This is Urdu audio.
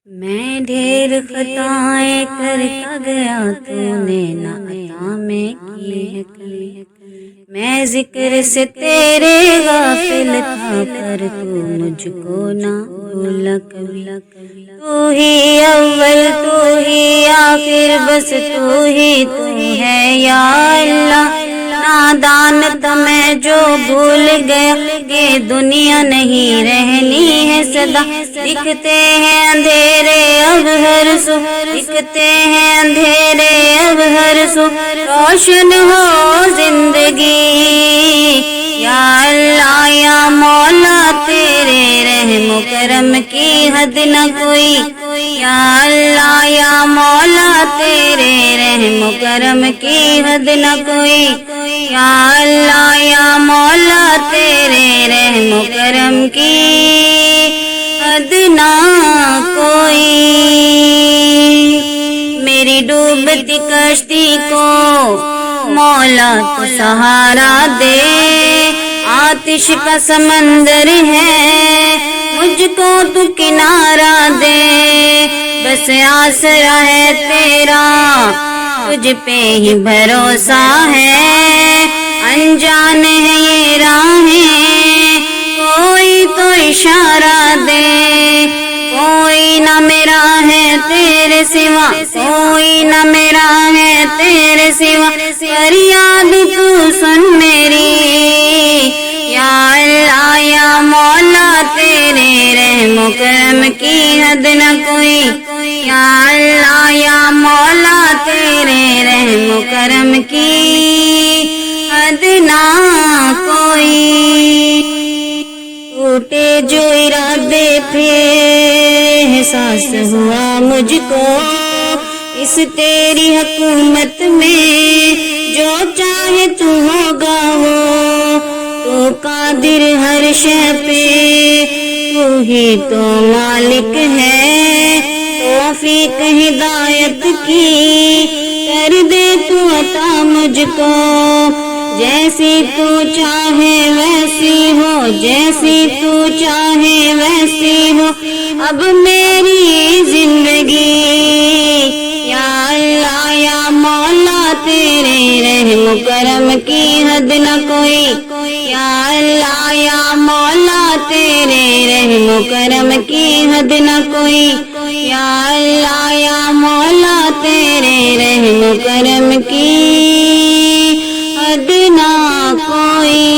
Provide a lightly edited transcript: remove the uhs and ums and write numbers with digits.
میں ڈھیر خطائیں کرتا گیا، تو نے نہ عطا میں کی ہے کمی۔ میں ذکر سے تیرے غافل تھا، پر تو مجھ کو نہ بھولا کبھی۔ تو ہی اول تو ہی آخر، بس تو ہی تو ہے یا اللہ۔ نادان تھا میں جو بھول گیا، یہ دنیا نہیں رہنی ہے سدا۔ دکھتے ہیں اندھیرے اب ہر سو، دکھتے ہیں اندھیرے اب ہر سو، روشن ہو زندگی۔ یا اللہ یا مولا تیرے رحم و کرم کی حد نہ کوئی۔ یا اللہ یا مولا تیرے رحم و کرم کی حد نہ کوئی۔ یا اللہ یا مولا تیرے رحم و کرم کی حد نہ کوئی۔ میری ڈوبتی کشتی کو مولا تو سہارا دے، آتش کا سمندر ہے مجھ کو تو کنارہ دے۔ بس آسرا ہے تیرا، تجھ پہ ہی بھروسہ ہے، انجان ہے یہ راہیں، کوئی تو اشارہ دے۔ کوئی نہ میرا ہے تیرے سوا، کوئی نہ میرا ہے تیرے سوا، فریاد تو سن میری۔ یا اللہ یا مولا تیرے رحم و کرم کی حد نہ کوئی۔ یا اللہ یا مولا تیرے رحم و کرم کی حد نہ کوئی۔ ٹوٹے جو ارادے تھے احساس ہوا مجھ کو، اس تیری حکومت میں جو چاہے تو ہوگا ہو۔ تو قادر ہر شے پہ، تو ہی تو مالک ہے، توفیق ہدایت کی کر دے تو عطا مجھ کو۔ جیسی تو چاہے ویسی ہو، جیسی تو چاہے ویسی ہو اب میری زندگی۔ یا اللہ یا مولا تیرے رحم و کرم کی حد نہ کوئی۔ یا اللہ یا مولا تیرے رحم و کرم کی حد نہ کوئی۔ یا اللہ یا مولا تیرے رحم و کرم کی حد نہ کوئی۔